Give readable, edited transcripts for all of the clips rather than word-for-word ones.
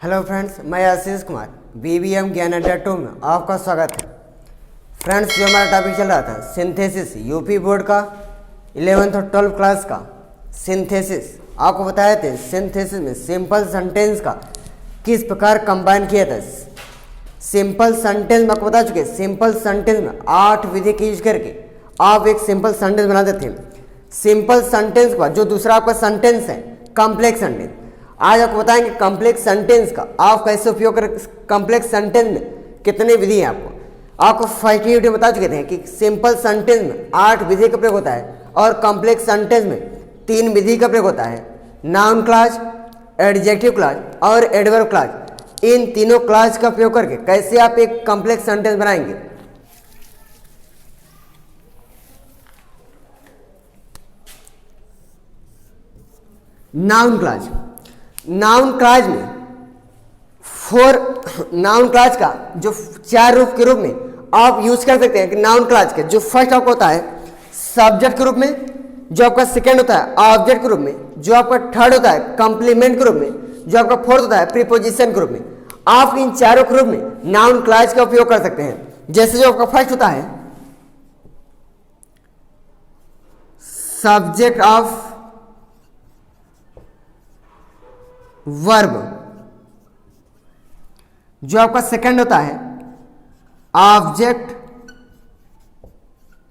Hello friends, मैं Ashish Kumar BBM ज्ञान अड्डा 2 में आपका स्वागत है। फ्रेंड्स, जो हमारा टॉपिक चल रहा था सिंथेसिस, यूपी बोर्ड का 11th और 12th क्लास का सिंथेसिस, आपको बताए थे सिंथेसिस में सिंपल सेंटेंस का किस प्रकार कंबाइन किया था। सिंपल सेंटेंस में आपको बता चुके, सिंपल सेंटेंस में 8 विधि का यूज करके आप एक सिंपल सेंटेंस बनाते थे। सिंपल सेंटेंस के बाद जो दूसरा आपका सेंटेंस है कॉम्प्लेक्स सेंटेंस, आज आपको बताएंगे कॉम्प्लेक्स सेंटेंस का आप कैसे उपयोग करें। कॉम्प्लेक्स सेंटेंस में कितने विधि हैं आपको फर्स्ट वीडियो में बता चुके थे कि सिंपल सेंटेंस में 8 विधि का प्रयोग होता है और कॉम्प्लेक्स सेंटेंस में 3 विधि का प्रयोग होता है, नाउन क्लॉज, एडजेक्टिव क्लॉज और एडवर्ब क्लॉज। इन तीनों क्लॉज का प्रयोग करके कैसे आप एक कॉम्प्लेक्स सेंटेंस बनाएंगे। नाउन क्लॉज, नाउन क्लॉज में नाउन क्लॉज का जो 4 रूप के रूप में आप यूज कर सकते हैं कि नाउन क्लॉज के जो फर्स्ट आपका होता है सब्जेक्ट के रूप में, जो आपका सेकंड होता है ऑब्जेक्ट के रूप में, जो आपका थर्ड होता है कंप्लीमेंट के रूप में, जो आपका फोर्थ होता है प्रीपोजिशन के रूप में। आप इन चारों के रूप में नाउन क्लॉज का उपयोग कर सकते हैं। जैसे जो आपका फर्स्ट होता है सब्जेक्ट ऑफ वर्ब, जो आपका सेकंड होता है ऑब्जेक्ट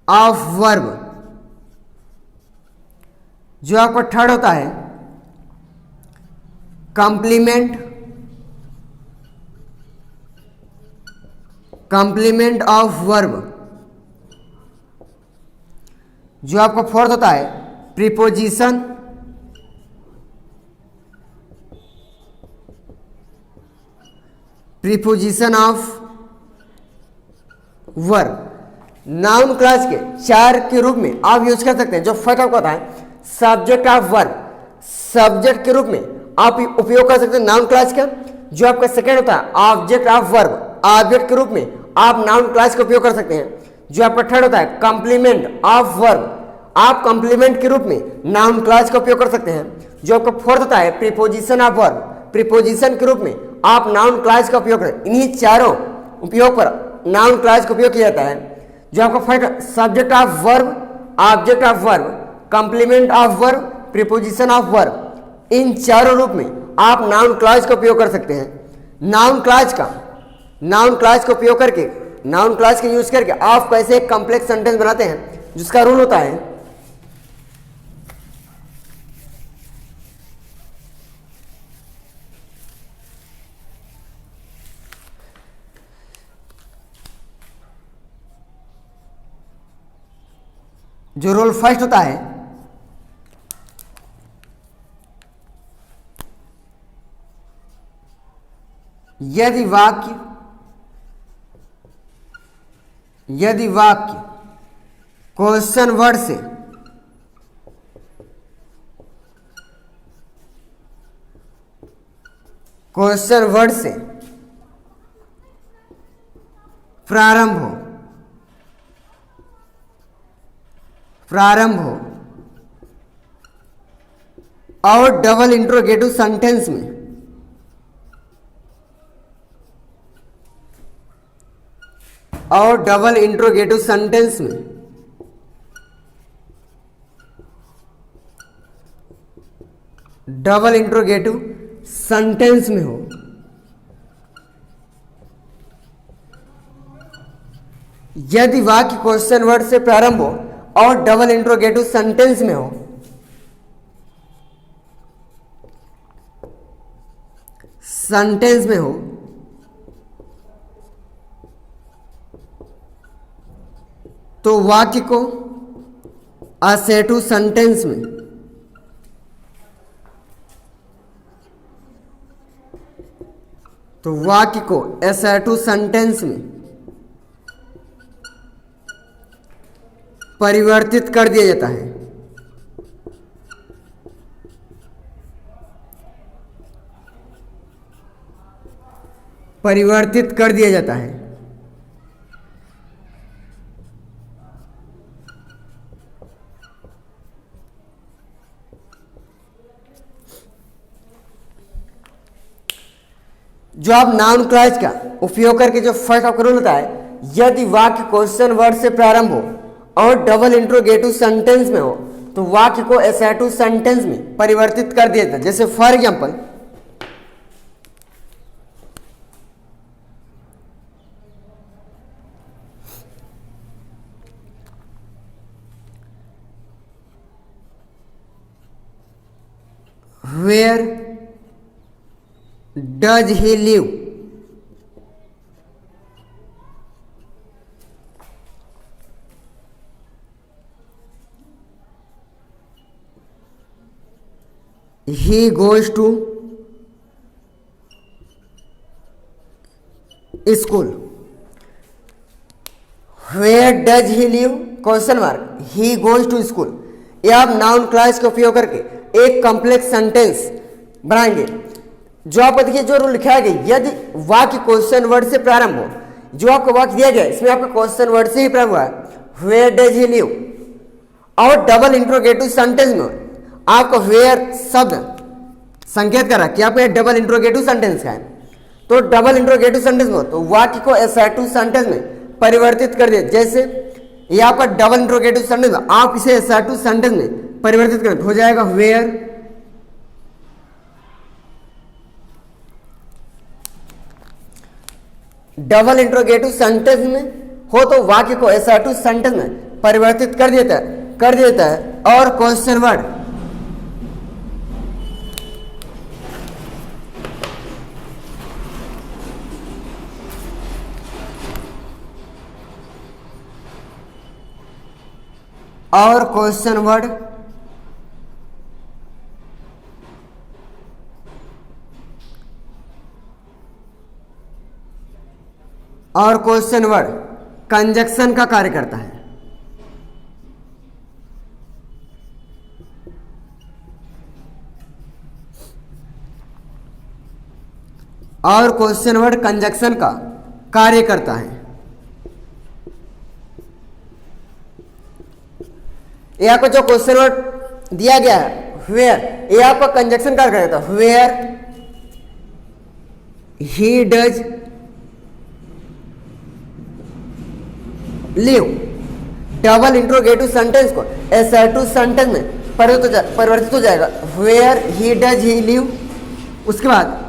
ऑफ वर्ब, जो आपका थर्ड होता है कंप्लीमेंट ऑफ वर्ब, जो आपका फोर्थ होता है preposition of verb. Noun clause के 4 के रूप में आप यूज कर सकते हैं। जो फर्स्ट आपका होता है सब्जेक्ट ऑफ वर्ब, सब्जेक्ट के रूप में आप उपयोग कर सकते हैं नाउन क्लॉज का। जो आपका सेकंड होता है ऑब्जेक्ट ऑफ वर्ब, ऑब्जेक्ट के रूप में आप नाउन क्लॉज का उपयोग कर सकते हैं। जो आपका थर्ड होता है कंप्लीमेंट ऑफ वर्ब, आप कंप्लीमेंट के रूप में नाउन क्लॉज का उपयोग कर सकते हैं। जो आपका फोर्थ होता है प्रीपोजिशन ऑफ वर्ब, प्रीपोजिशन के रूप में आप नाउन क्लॉज का उपयोग करें। इन्हीं चारों उपयोग पर नाउन क्लॉज का उपयोग किया जाता है। जो आपका first subject of verb, object of verb, complement of verb, preposition of verb, इन चारों रूप में आप नाउन क्लॉज का उपयोग कर सकते हैं। नाउन क्लॉज का उपयोग करके, नाउन क्लॉज का यूज करके आप कैसे एक कॉम्प्लेक्स सेंटेंस बनाते हैं, जिसका रूल होता है जो रूल फर्स्ट होता है यदि वाक्य क्वेश्चन वर्ड से प्रारंभ हो और डबल इंट्रोगेटिव सेंटेंस में हो, यदि वाक्य क्वेश्चन वर्ड से प्रारंभ हो और डबल इंट्रोगेटिव सेंटेंस में हो, तो वाक्य को असेटू सेंटेंस में परिवर्तित कर दिया जाता है। जो आप नाउन क्लॉज का उपयोग करके जो फर्स्ट आपका रूल होता है, यदि वाक्य क्वेश्चन वर्ड से प्रारंभ हो और डबल इंट्रोगेटिव सेंटेंस में हो तो वाक्य को एसर्टिव सेंटेंस में परिवर्तित कर दिया जाता है। जैसे for example, where does he live, he goes to school. Where does he live? Question mark, he goes to school। ये आप नाउन क्लॉज का उपयोग करके एक कॉम्प्लेक्स सेंटेंस बनाएंगे। जो आप देखिए जो रूल लिखा गया, यदि वाक्य क्वेश्चन वर्ड से प्रारंभ हो, जो आपको वाक्य दिया गया इसमें आपका क्वेश्चन वर्ड से ही प्रारंभ हुआ है, where does he live, और डबल इंट्रोगेटिव सेंटेंस में आपको वेयर शब्द संकेत करा कि आपको डबल इंट्रोगेटिव सेंटेंस का है, तो डबल इंट्रोगेटिव सेंटेंस में तो वाक्य को एसर्टिव सेंटेंस में परिवर्तित कर दे। जैसे ये आपका डबल इंट्रोगेटिव सेंटेंस में, आप इसे एसर्टिव सेंटेंस में परिवर्तित करें, हो जाएगा वेयर डबल इंट्रोगेटिव सेंटेंस में हो तो वाक्य को एसर्टिव सेंटेंस में परिवर्तित कर देता है और क्वेश्चन वर्ड और क्वेश्चन वर्ड कंजक्शन का कार्य करता है। और क्वेश्चन वर्ड कंजक्शन का कार्य करता है। ये आपको जो क्वेश्चन वर्ड दिया गया है वेयर, ये आपका कंजक्शन कार्य करता है। Where he does live, double interrogative sentence को एसर्टिव सेंटेंस में परिवर्तित हो जाएगा। Where he does he live, उसके बाद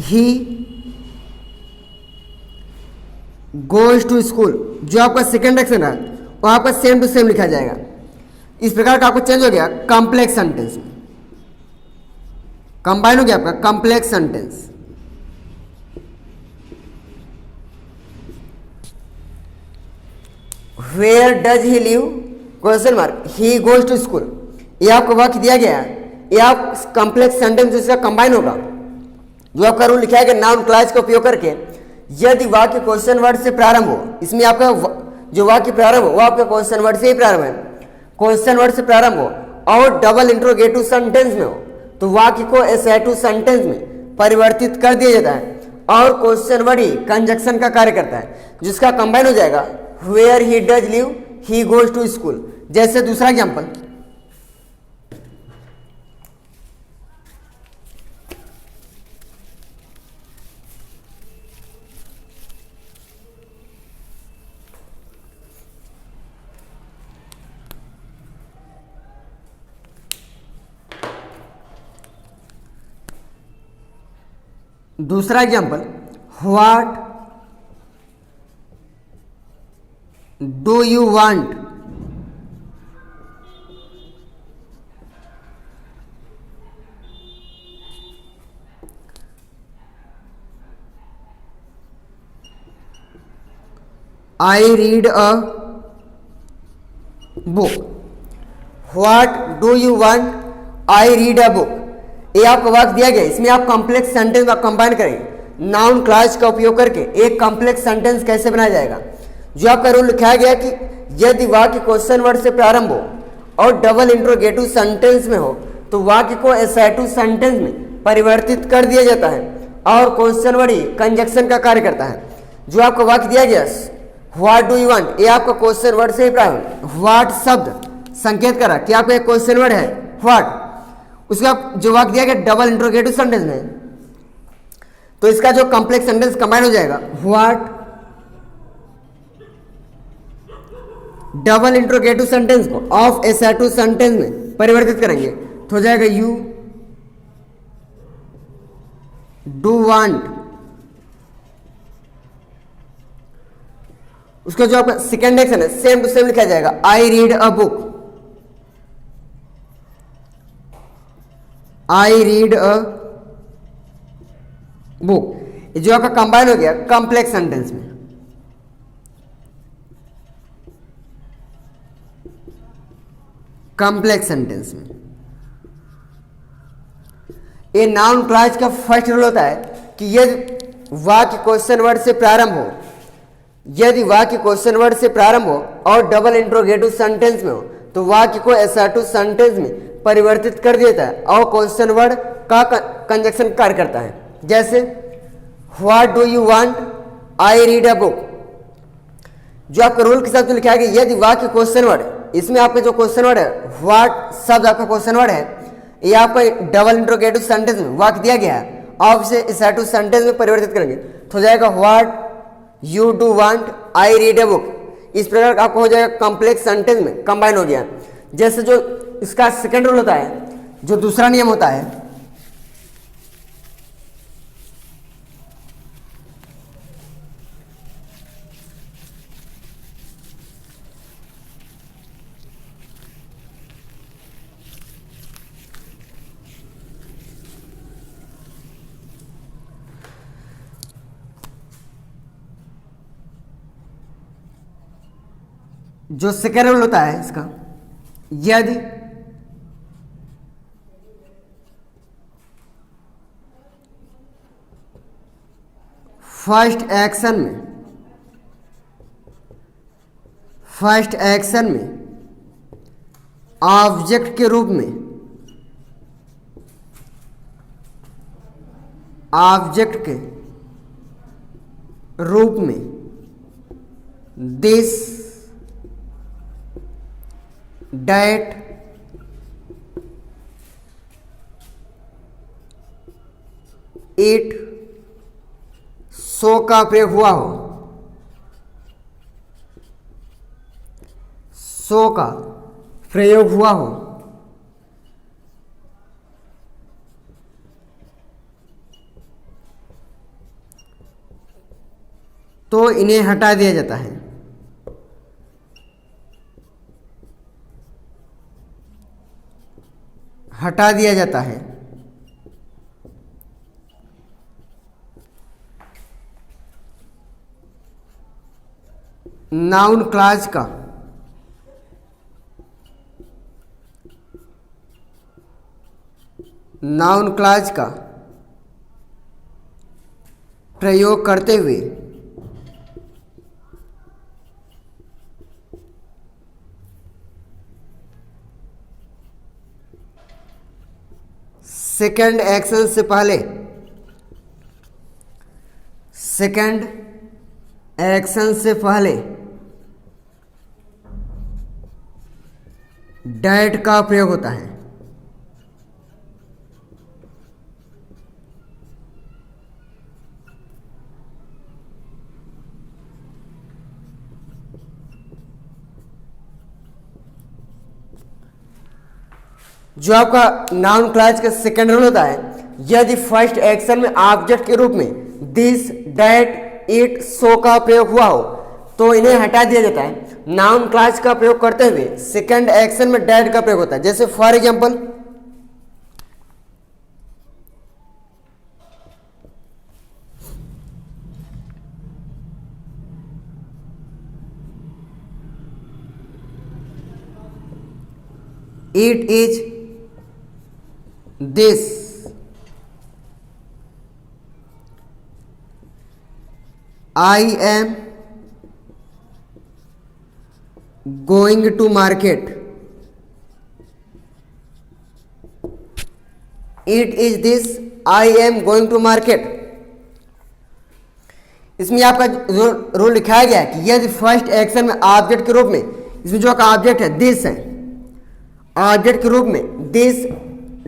ही गोज टू स्कूल, जो आपका सेकेंड एक्शन है वो आपका सेम टू सेम लिखा जाएगा। इस प्रकार का आपको चेंज हो गया कॉम्प्लेक्स सेंटेंस में, कंबाइन हो गया आपका complex sentence. Where does he live question mark he goes to school, ये आपको वाक्य दिया गया है, ये आप कॉम्प्लेक्स सेंटेंस जिसका कंबाइन होगा, जो आपका रूल लिखा है कि नाउन क्लॉज का उपयोग करके यदि वाक्य क्वेश्चन वर्ड से प्रारंभ हो, इसमें आपका जो वाक्य प्रारंभ हो वो आपका क्वेश्चन वर्ड से ही प्रारंभ है, क्वेश्चन वर्ड से प्रारंभ हो और डबल इंट्रोगेटिव सेंटेंस में हो तो वाक्य को एसर्टिव सेंटेंस में परिवर्तित कर दिया जाता है और क्वेश्चन वर्ड ही कंजक्शन का कार्य करता है, जिसका कंबाइन हो जाएगा where he does live he goes to school. जैसे दूसरा example, what do you want, I read a book. What do you want, I read a book, ये आपको वाक्य दिया गया, इसमें आप कॉम्प्लेक्स सेंटेंस का कंबाइन करेंगे। नाउन क्लॉज का उपयोग करके एक कॉम्प्लेक्स सेंटेंस कैसे बनाया जाएगा, जो आपका रूल लिखा गया कि यदि वाक्य क्वेश्चन वर्ड से प्रारंभ हो और डबल इंट्रोगेटिव सेंटेंस में हो तो वाक्य को एसर्टिव सेंटेंस में परिवर्तित कर दिया जाता है और क्वेश्चन वर्ड ही कंजक्शन का कार्य करता है। जो आपको वाक्य दिया गया व्हाट डू यू वांट, ये आपका क्वेश्चन वर्ड से ही प्रारंभ, व्हाट शब्द संकेत करा कि आपका एक क्वेश्चन वर्ड है व्हाट, उसका जो वाक्य दिया गया डबल इंट्रोगेटिव सेंटेंस में, तो इसका जो कॉम्प्लेक्स सेंटेंस कंबाइन हो जाएगा, व्हाट डबल इंट्रोगेटिव सेंटेंस को ऑफ एसर्टिव सेंटेंस में परिवर्तित करेंगे तो हो जाएगा यू डू वांट। उसका जो आपका सेकेंड एक्शन है सेम टू सेम लिखा जाएगा, आई read a book, I read a book. जो आपका कंबाइन हो गया कॉम्प्लेक्स सेंटेंस में। कॉम्प्लेक्स सेंटेंस में ये नाउन क्लॉज का फर्स्ट रूल होता है कि यदि वाक्य क्वेश्चन वर्ड से प्रारंभ हो, यदि वाक्य क्वेश्चन वर्ड से प्रारंभ हो और डबल इंट्रोगेटिव सेंटेंस में हो तो वाक्य को असर्टिव सेंटेंस में परिवर्तित कर देता है और क्वेश्चन वर्ड का कंजक्शन कार्य करता है। जैसे what do you want, I read a book. जो आपका रूल के हिसाब से लिखा है कि यदि वाक्य क्वेश्चन वर्ड, इसमें आपका जो क्वेश्चन वर्ड है व्हाट शब्द आपका क्वेश्चन वर्ड है, ये आपका डबल इंट्रोगेटिव सेंटेंस में वाक्य दिया गया है, आप इसे असर्टिव सेंटेंस में परिवर्तित करेंगे तो हो जाएगा what you do want, I read a book. इस प्रकार आपको हो जाएगा कॉम्प्लेक्स सेंटेंस में कंबाइन हो गया। जैसे जो इसका सेकंड रूल होता है, जो दूसरा नियम होता है, जो सेकेंड रूल होता है इसका, यदि फर्स्ट एक्शन में ऑब्जेक्ट के रूप में दिस डैट इट सो का प्रयोग हुआ हो, सो का प्रयोग हुआ हो तो इन्हें हटा दिया जाता है। हटा दिया जाता है। नाउन क्लॉज का प्रयोग करते हुए सेकंड एक्शन से पहले डैट का प्रयोग होता है। जो आपका नाउन क्लॉज का सेकंड रूल होता है, यदि फर्स्ट एक्शन में ऑब्जेक्ट के रूप में दिस डैट इट सो का प्रयोग हुआ हो तो इन्हें हटा दिया जाता है। नाउन क्लॉज का प्रयोग करते हुए सेकंड एक्शन में डैट का प्रयोग होता है। जैसे for example, it is this, I am going to market, it is this, I am going to market। इसमें आपका रूल लिखाया गया है कि यदि फर्स्ट एक्शन में ऑब्जेक्ट के रूप में, इसमें जो का ऑब्जेक्ट है दिस है, ऑब्जेक्ट के रूप में दिस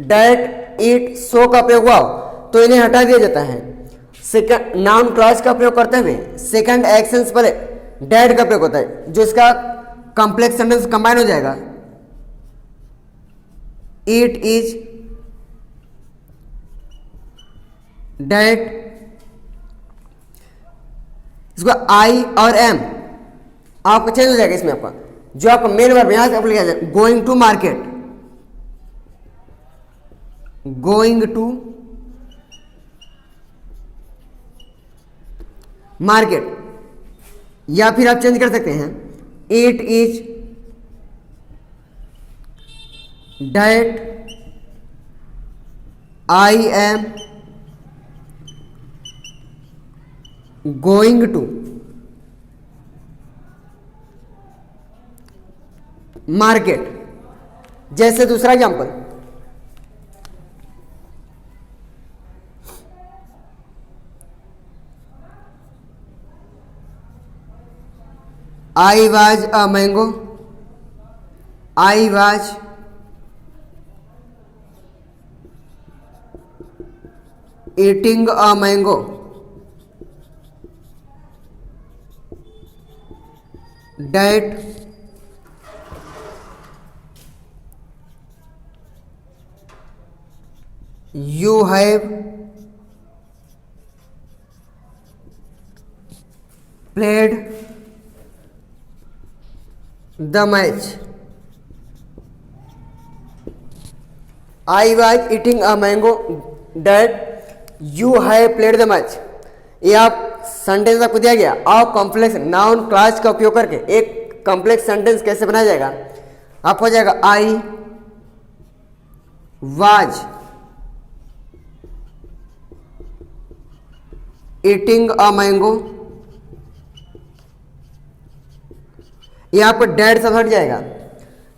डैट इट सो का प्रयोग हुआ तो इन्हें हटा दिया जाता है। सेकंड नाउन क्लॉज का प्रयोग करते हुए सेकंड एक्शन से पहले डेड का प्रयोग होता है, जो इसका कॉम्प्लेक्स सेंटेंस कंबाइन हो जाएगा। इट इज डेड, इसको आई और एम आपका चेंज हो जाएगा। इसमें आपका जो आपका मेन वर्ब यहां से आप लिखा जाए going to market, going to market, या फिर आप चेंज कर सकते हैं it is that I am going to market. जैसे दूसरा example, I was a mango, I was eating a mango, that you have played the match. I was eating a mango that you have played the match. ये आप sentence आपको दिया गया, आप complex noun clause का उपयोग करके एक कॉम्प्लेक्स सेंटेंस कैसे बनाया जाएगा। आप हो जाएगा I was eating a mango, ये आपको डेड से हट जाएगा।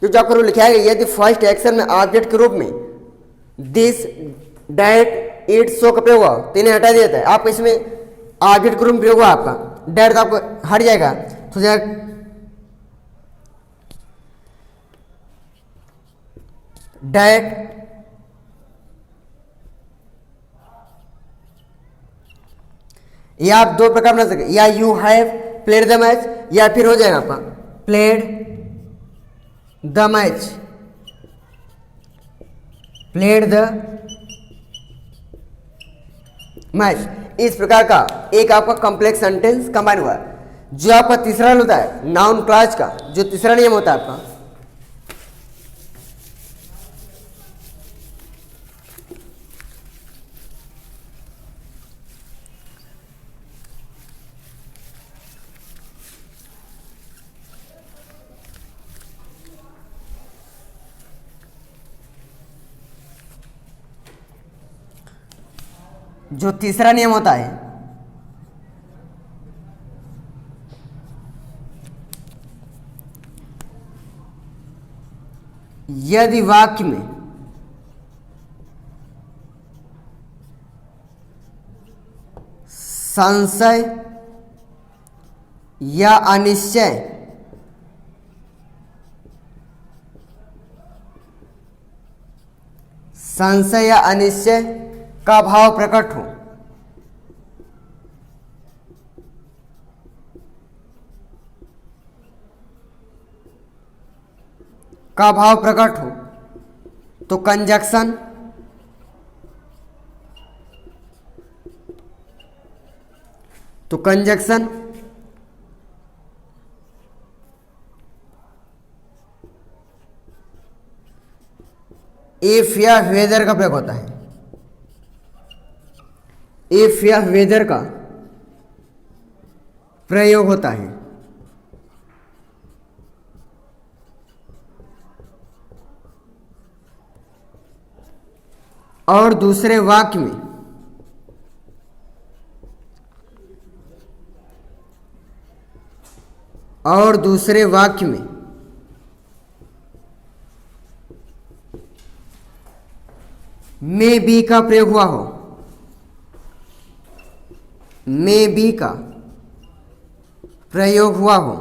जो आपको लिखा है यदि फर्स्ट एक्शन में ऑब्जेक्ट के रूप में दिस डेट इट सो का प्रयोग हुआ तो इन्हें हटा दिया जाता है। आप इसमें ऑब्जेक्ट के रूप में प्रयोग हुआ आपका डेड तो आपको हट जाएगा, तो डेट या आप दो प्रकार बना सकते, या you have played the match, या फिर हो जाएगा आपका played the match, played the match. इस प्रकार का एक आपका कॉम्प्लेक्स सेंटेंस कंबाइन हुआ। जो आपका तीसरा होता है नाउन क्लॉज का, जो तीसरा नियम होता है आपका, जो तीसरा नियम होता है यदि वाक्य में संशय या अनिश्चय का भाव प्रकट हो, तो कंजक्शन इफ या वेदर का प्रयोग होता है। इफ या वेदर का प्रयोग होता है और दूसरे वाक्य में मे बी का प्रयोग हुआ हो, मे बी का प्रयोग हुआ हो,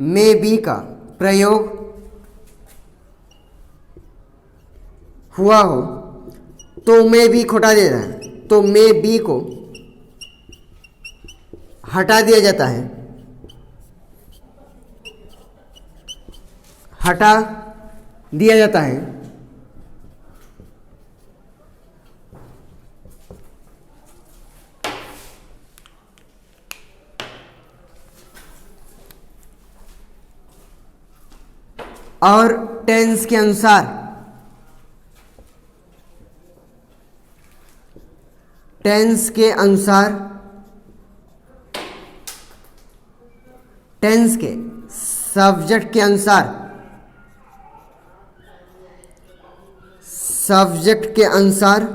मे बी का प्रयोग हुआ हो तो मे बी को हटा दिया जाता है, तो मे बी को हटा दिया जाता है, हटा दिया जाता है। और टेंस के अनुसार टेंस के अनुसार टेंस के सब्जेक्ट के अनुसार सब्जेक्ट के अनुसार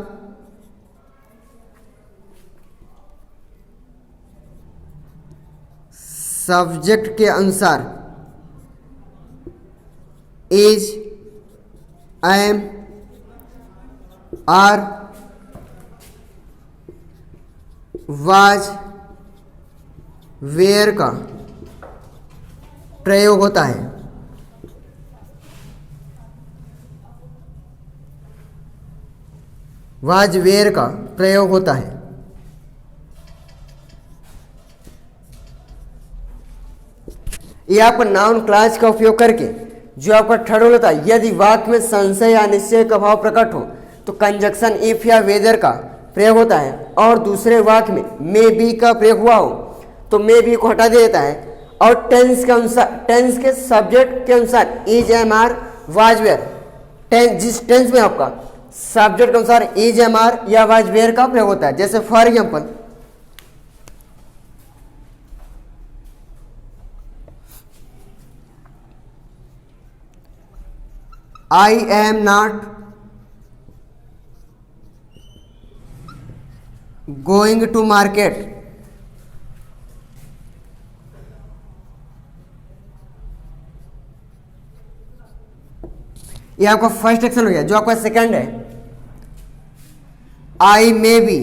सब्जेक्ट के अनुसार is, am, are, was, were का प्रयोग होता है। वाज वेयर का प्रयोग होता है। ये आपको नाउन क्लास का उपयोग करके जो आपका थर्ड होता है, यदि वाक्य में संशय या निश्चय का भाव प्रकट हो तो कंजक्शन इफ या वेदर का प्रयोग होता है, और दूसरे वाक्य में मे बी का प्रयोग हुआ हो तो मे बी को हटा दिया जाता है। और टेंस के अनुसार, टेंस के सब्जेक्ट के अनुसार is, am, are, was, were, जिस टेंस में आपका सब्जेक्ट के अनुसार इज, एम, आर या वाज, वेयर का प्रयोग होता है। जैसे for example, I am not going to market. ये आपका फर्स्ट एक्शन हो गया। जो आपका सेकंड है, I may be,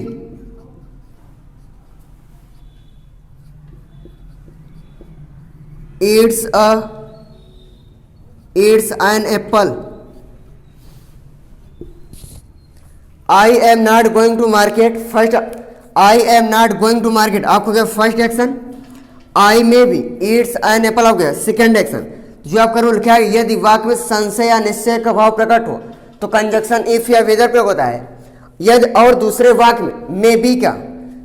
it's an apple. I am not going to market. First I am not going to market आपको गया first action. I may be, it's an apple हो गया सेकंड एक्शन। जो आपका रूल क्या है, यदि वाक्य में संशय या निश्चय का भाव प्रकट हो तो कंजक्शन इफ या वेदर प्रयोग होता है। यदि और दूसरे वाक्य में मे बी का,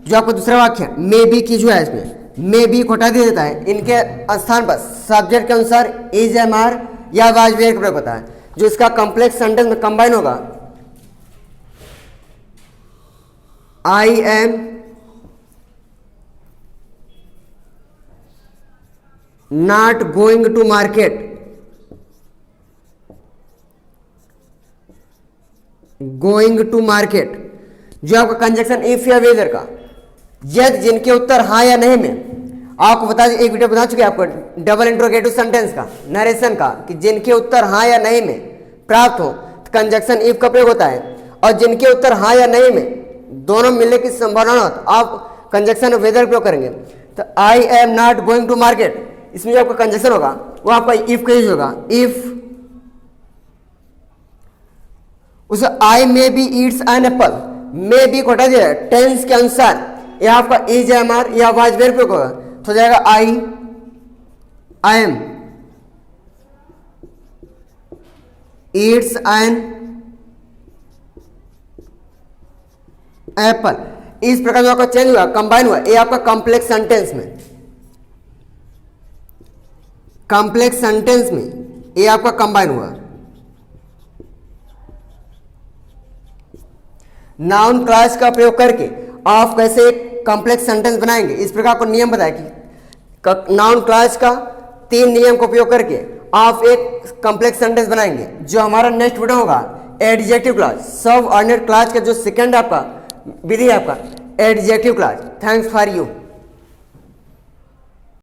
जो आपका दूसरा वाक्य है मे बी की जो है, इसमें मे बी को हटा दिया जाता है। इनके स्थान पर सब्जेक्ट के अनुसार इज, एम, आर या वाज, वेयर का प्रयोग होता है। जो इसका कॉम्प्लेक्स सेंटेंस में कंबाइन होगा, I am not going to market. Going to market जो आपका कंजक्शन इफ या वेदर का, यदि जिनके उत्तर हाँ या नहीं में, आपको बता दें एक वीडियो बता चुके आपको डबल इंट्रोगेटिव सेंटेंस का, नरेशन का, कि जिनके उत्तर हाँ या नहीं में प्राप्त हो तो कंजक्शन इफ का प्रयोग होता है, और जिनके उत्तर हाँ या नहीं में दोनों मिलने की संभावना हो तो आप कंजक्शन वेदर प्रयोग करेंगे। तो I am not going to market, इसमें जो आपका कंजक्शन होगा वो आपका इफ का यूज होगा। इफ उसे I may be eats an apple, may be को हटा दिया टेंस के अनुसार यह आपका इज, एम, आर या वाज, वेयर प्रयोग होगा तो हो जाएगा I am eats an apple. इस प्रकार जो आपका चेंज हुआ, कंबाइन हुआ, ये आपका कॉम्प्लेक्स सेंटेंस में, कॉम्प्लेक्स सेंटेंस में ये आपका कंबाइन हुआ। नाउन क्लास का प्रयोग करके आप कैसे एक कॉम्प्लेक्स सेंटेंस बनाएंगे, इस प्रकार आपको नियम बताया कि नाउन क्लास का 3 नियम का उपयोग करके आप एक कॉम्प्लेक्स सेंटेंस बनाएंगे। जो हमारा नेक्स्ट वीडियो होगा एडजेक्टिव क्लास, सब ऑर्डिनेट क्लास का जो सेकंड आपका विधि है आपका adjective class. Thanks for you.